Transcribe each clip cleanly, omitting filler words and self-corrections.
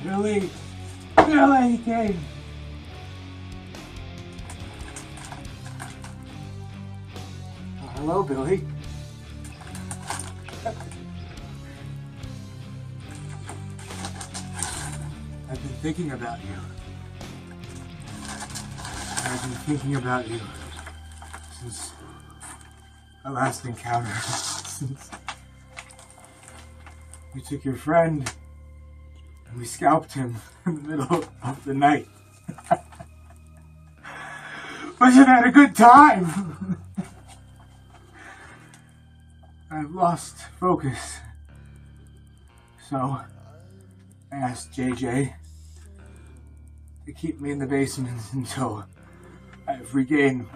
Billy! Billy King! Oh, hello, Billy. I've been thinking about you. I've been thinking about you since our last encounter. Since we took your friend and we scalped him in the middle of the night. Wasn't that a good time? I've lost focus. So I asked JJ to keep me in the basement until I've regained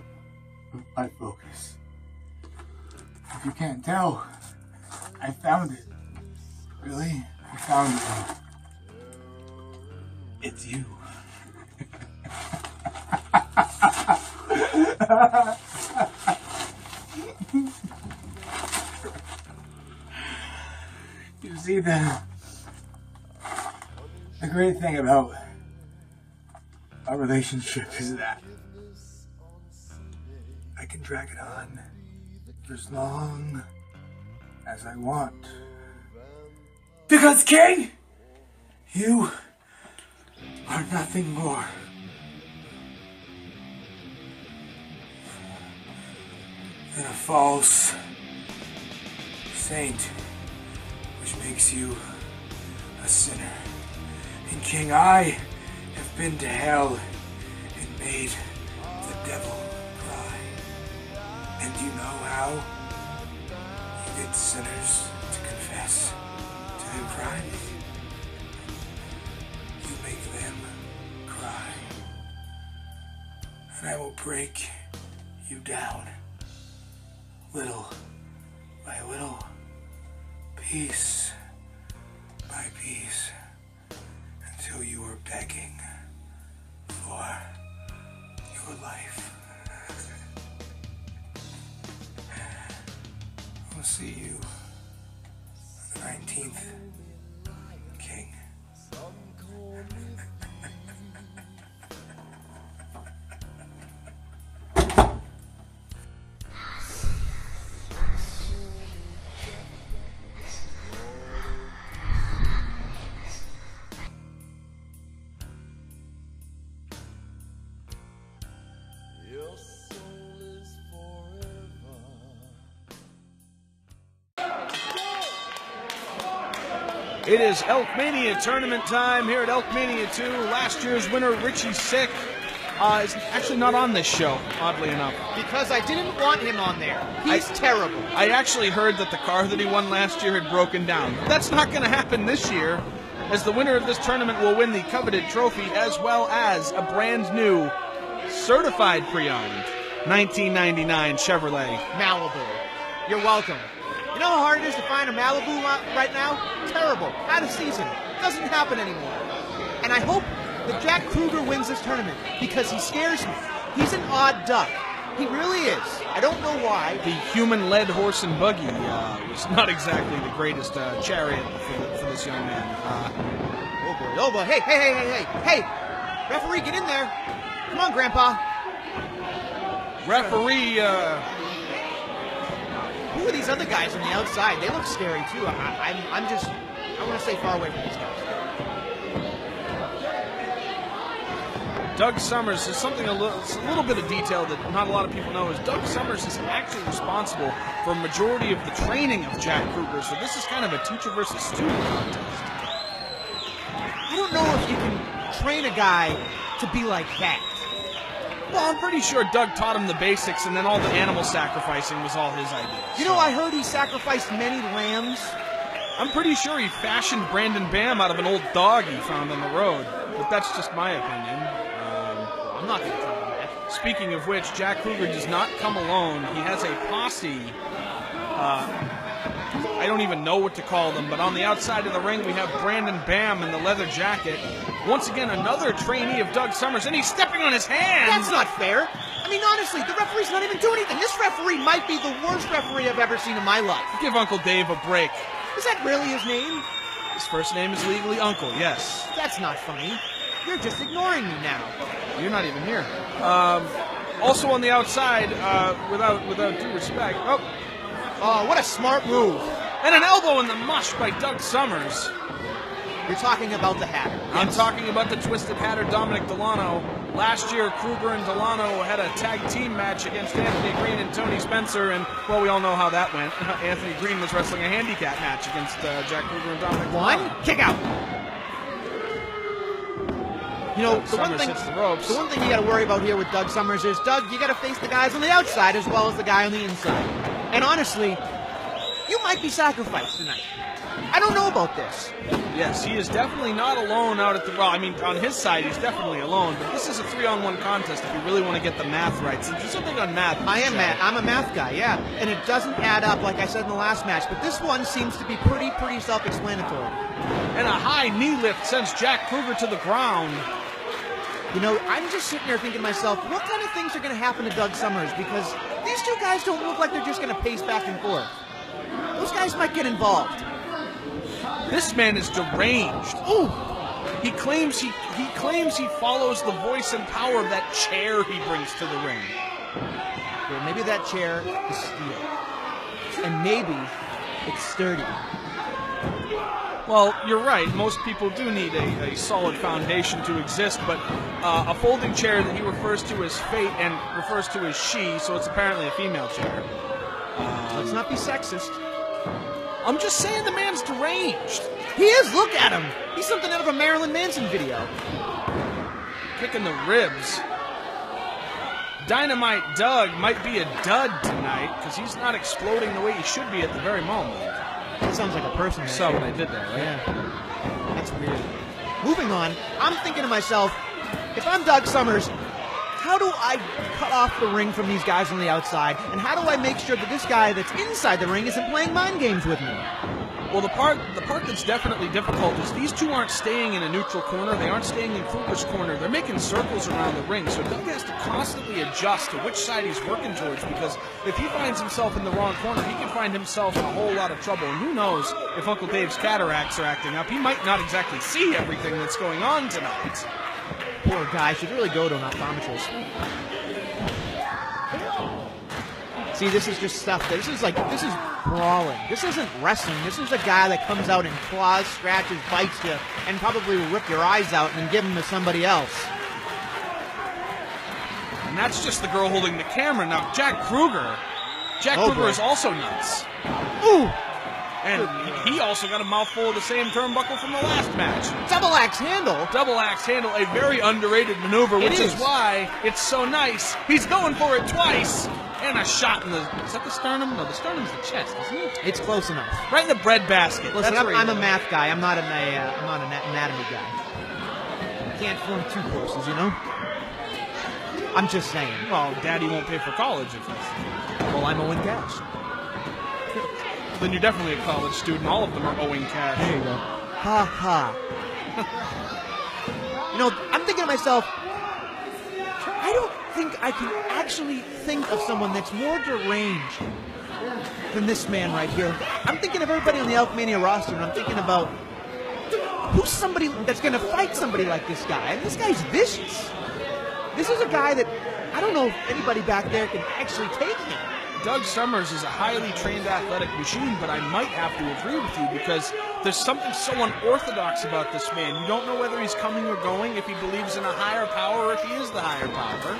my focus. If you can't tell, I found it. Really? I found it. It's you. You see, the great thing about our relationship is that I can drag it on for as long as I want. Because, King, you are nothing more than a false saint, which makes you a sinner. And King, I have been to hell and made the devil cry. And you know how you get sinners to confess to their crimes? You make them cry. And I will break you down little by little, piece by piece, until you are begging for your life. I'll see you on the 19th, King. It is Elkmania tournament time here at Elkmania 2. Last year's winner, Richie Sick, is actually not on this show, oddly enough. Because I didn't want him on there. He's terrible. I actually heard that the car that he won last year had broken down. That's not going to happen this year, as the winner of this tournament will win the coveted trophy as well as a brand new certified pre-owned 1999 Chevrolet Malibu. You're welcome. You know how hard it is to find a Malibu right now? Terrible. Out of season. Doesn't happen anymore. And I hope that Jack Krueger wins this tournament because he scares me. He's an odd duck. He really is. I don't know why. The human-led horse and buggy was not exactly the greatest chariot for this young man. Oh boy. Hey. Referee, get in there. Come on, Grandpa. Referee, Who are these other guys on the outside? They look scary, too. I want to stay far away from these guys. Doug Summers is something a little bit of detail that not a lot of people know is Doug Summers is actually responsible for a majority of the training of Jack Krueger, so this is kind of a teacher versus student contest. I don't know if you can train a guy to be like that. Well, I'm pretty sure Doug taught him the basics, and then all the animal sacrificing was all his idea. You know, I heard he sacrificed many lambs. I'm pretty sure he fashioned Brandon Bam out of an old dog he found on the road, but that's just my opinion. I'm not going to tell you that. Speaking of which, Jack Krueger does not come alone. He has a posse. I don't even know what to call them, but on the outside of the ring, we have Brandon Bam in the leather jacket. Once again, another trainee of Doug Summers, and he's stepping on his hands. That's not fair. I mean, honestly, the referee's not even doing anything. This referee might be the worst referee I've ever seen in my life. Give Uncle Dave a break. Is that really his name? His first name is legally Uncle, yes. That's not funny. You're just ignoring me now. You're not even here. Also on the outside, without due respect. Oh, what a smart move. And an elbow in the mush by Doug Summers. You're talking about the Hatter. I'm talking about the Twisted Hatter, Dominic Delano. Last year, Krueger and Delano had a tag team match against Anthony Green and Tony Spencer, and, well, we all know how that went. Anthony Green was wrestling a handicap match against Jack Krueger and Dominic Delano. One, kick out. You know, the one thing you got to worry about here with Doug Summers is, Doug, you got to face the guys on the outside as well as the guy on the inside. And honestly, you might be sacrificed tonight. I don't know about this. Yes, he is definitely not alone out at the... Well, I mean, on his side, he's definitely alone, but this is a 3-on-1 contest if you really want to get the math right. Since you're so big on math. I am math. I'm a math guy, yeah. And it doesn't add up, like I said in the last match, but this one seems to be pretty self-explanatory. And a high knee lift sends Jack Krueger to the ground. You know, I'm just sitting there thinking to myself, what kind of things are going to happen to Doug Summers? Because these two guys don't look like they're just going to pace back and forth. Those guys might get involved. This man is deranged. Ooh! He claims he follows the voice and power of that chair he brings to the ring. Well, maybe that chair is steel. And maybe it's sturdy. Well, you're right. Most people do need a solid foundation to exist, but a folding chair that he refers to as fate and refers to as she, so it's apparently a female chair. Let's not be sexist. I'm just saying the man's deranged. He is. Look at him. He's something out of a Marilyn Manson video. Kicking the ribs. Dynamite Doug might be a dud tonight because he's not exploding the way he should be at the very moment. That sounds like a person. So what I did there, right? Yeah. That's weird. Moving on, I'm thinking to myself, if I'm Doug Summers, how do I cut off the ring from these guys on the outside? And how do I make sure that this guy that's inside the ring isn't playing mind games with me? Well, the part that's definitely difficult is these two aren't staying in a neutral corner. They aren't staying in Krueger's corner. They're making circles around the ring. So Doug has to constantly adjust to which side he's working towards, because if he finds himself in the wrong corner, he can find himself in a whole lot of trouble. And who knows if Uncle Dave's cataracts are acting up. He might not exactly see everything that's going on tonight. Poor guy should really go to an optometrist. See, this is just stuff. This is brawling. This isn't wrestling. This is a guy that comes out and claws, scratches, bites you, and probably will rip your eyes out and then give them to somebody else. And that's just the girl holding the camera. Now, Jack Krueger is also nuts. Ooh! And he also got a mouthful of the same turnbuckle from the last match. Double axe handle? Double axe handle, a very underrated maneuver, which is why it's so nice. He's going for it twice. And a shot in the... Is that the sternum? No, the sternum's the chest, isn't it? It's close enough. Right in the breadbasket. Listen, I'm a math guy. I'm not an anatomy guy. You can't form two courses, you know? I'm just saying. Well, Daddy won't pay for college if that's... Well, I'm owing cash. Then you're definitely a college student. All of them are owing cash. There you go. Ha ha. You know, I'm thinking to myself, I don't think I can actually think of someone that's more deranged than this man right here. I'm thinking of everybody on the Elfmania roster, and I'm thinking about who's somebody that's going to fight somebody like this guy. And this guy's vicious. This is a guy that I don't know if anybody back there can actually take him. Doug Summers is a highly trained athletic machine, but I might have to agree with you because there's something so unorthodox about this man. You don't know whether he's coming or going, if he believes in a higher power, or if he is the higher power.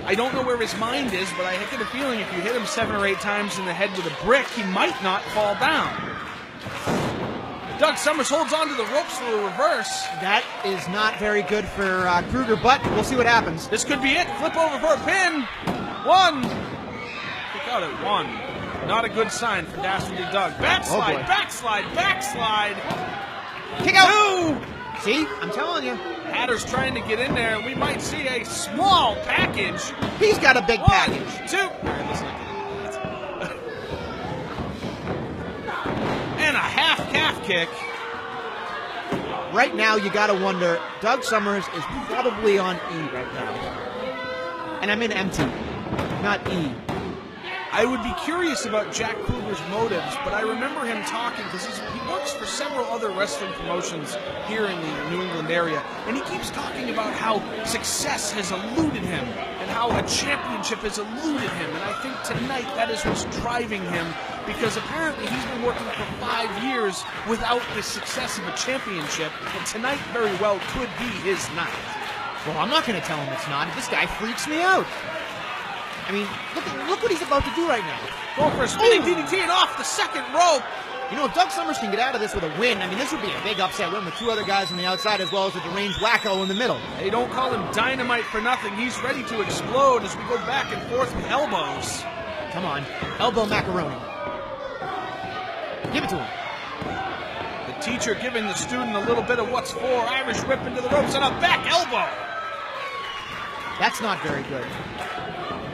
I don't know where his mind is, but I get a feeling if you hit him 7 or 8 times in the head with a brick, he might not fall down. Doug Summers holds on to the ropes for a reverse. That is not very good for Krueger, but we'll see what happens. This could be it. Flip over for a pin. 1. Out at 1. Not a good sign for Dastardly Doug. Backslide, backslide, backslide. Kick out. 2. See, I'm telling you. Hatter's trying to get in there, and we might see a small package. He's got a big 1, package. 2. All right, let's not get into that. And a half calf kick. Right now, you got to wonder, Doug Summers is probably on E right now. And I mean MT, not E. I would be curious about Jack Krueger's motives, but I remember him talking, because he works for several other wrestling promotions here in the New England area, and he keeps talking about how success has eluded him and how a championship has eluded him, and I think tonight that is what's driving him, because apparently he's been working for 5 years without the success of a championship, and tonight very well could be his night. Well, I'm not going to tell him it's not. This guy freaks me out. I mean, look what he's about to do right now. Going for a spinning DDT and off the second rope. You know, if Doug Summers can get out of this with a win, I mean, this would be a big upset win with 2 other guys on the outside as well as a deranged wacko in the middle. They don't call him Dynamite for nothing. He's ready to explode as we go back and forth with elbows. Come on, elbow macaroni. Give it to him. The teacher giving the student a little bit of what's for. Irish whip into the ropes and a back elbow. That's not very good.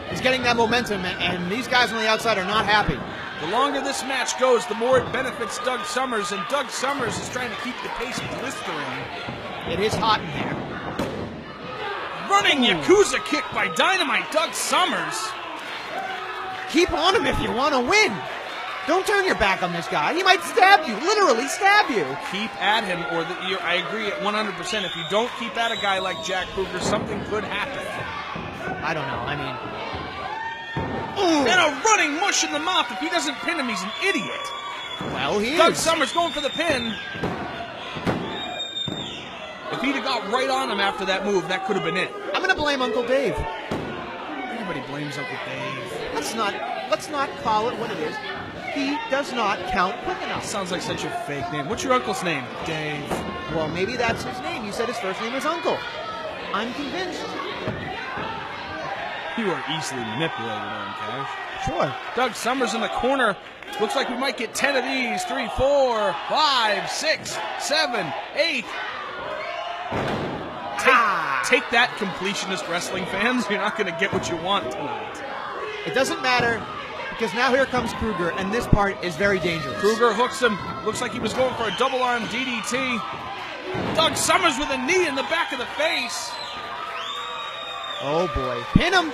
He's getting that momentum, and these guys on the outside are not happy. The longer this match goes, the more it benefits Doug Summers, and Doug Summers is trying to keep the pace blistering. It is hot in there. Running Yakuza kick by Dynamite Doug Summers. Keep on him if you want to win. Don't turn your back on this guy. He might stab you, literally stab you. Keep at him, or I agree at 100%. If you don't keep at a guy like Jack Krueger, something could happen. I don't know. I mean... And a running mush in the mouth. If he doesn't pin him, he's an idiot. Well, he Doug is. Summers going for the pin. If he'd have got right on him after that move, that could have been it. I'm going to blame Uncle Dave. Everybody blames Uncle Dave. Let's not call it what it is. He does not count quick enough. Sounds like such a fake name. What's your uncle's name? Dave. Well, maybe that's his name. You said his first name is Uncle. I'm convinced. You are easily manipulated, Owen Cash. Sure. Doug Summers in the corner. Looks like we might get 10 of these. 3, 4, 5, 6, 7, 8. Take that, completionist wrestling fans. You're not going to get what you want tonight. It doesn't matter, because now here comes Krueger, and this part is very dangerous. Krueger hooks him. Looks like he was going for a double arm DDT. Doug Summers with a knee in the back of the face. Oh, boy. Pin him.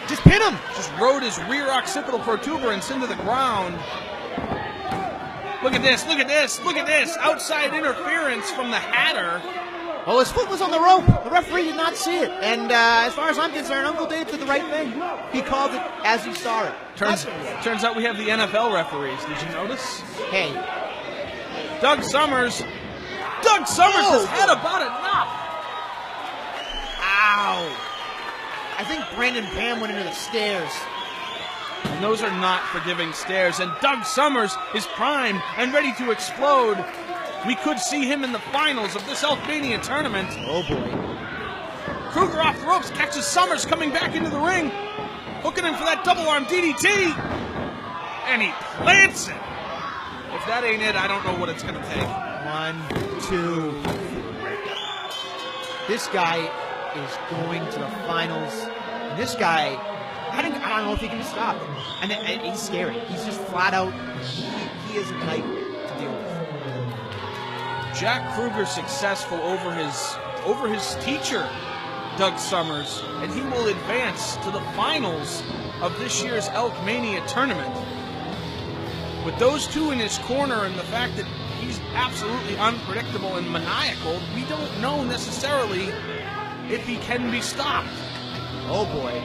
Just pin him. Just rode his rear occipital protuberance into the ground. Look at this. Look at this. Look at this. Outside interference from the Hatter. Well, his foot was on the rope. The referee did not see it. And as far as I'm concerned, Uncle Dave did the right thing. He called it as he saw it. Turns out we have the NFL referees. Did you notice? Hey. Doug Summers has had about enough. Ow. I think Brandon Pam went into the stairs. And those are not forgiving stairs. And Doug Summers is primed and ready to explode. We could see him in the finals of this Elfmania tournament. Oh, boy. Krueger off the ropes, catches Summers coming back into the ring. Hooking him for that double arm DDT. And he plants it. If that ain't it, I don't know what it's going to take. 1, 2. This guy is going to the finals. And this guy, I don't know if he can be stopped. And he's scary. He's just flat out, he is a knight to deal with. Jack Krueger successful over his teacher, Doug Summers, and he will advance to the finals of this year's Elkmania tournament. With those two in his corner and the fact that he's absolutely unpredictable and maniacal, we don't know necessarily if he can be stopped. Oh, boy.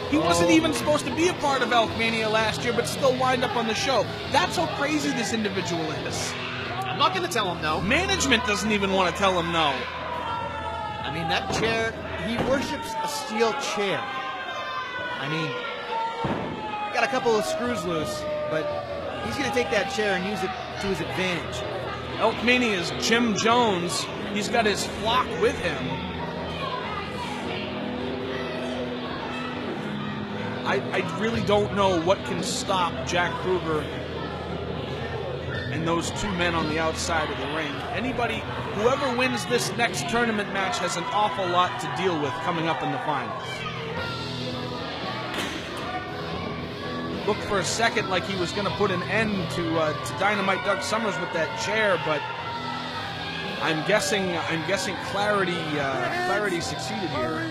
He wasn't even supposed to be a part of Elkmania last year, but still wind up on the show. That's how crazy this individual is. I'm not going to tell him no. Management doesn't even want to tell him no. I mean, that chair, he worships a steel chair. I mean, got a couple of screws loose, but he's going to take that chair and use it to his advantage. Elkmania's Jim Jones. He's got his flock with him. I really don't know what can stop Jack Krueger and those two men on the outside of the ring. Whoever wins this next tournament match has an awful lot to deal with coming up in the finals. Looked for a second like he was going to put an end to Dynamite Doug Summers with that chair, but I'm guessing clarity succeeded here.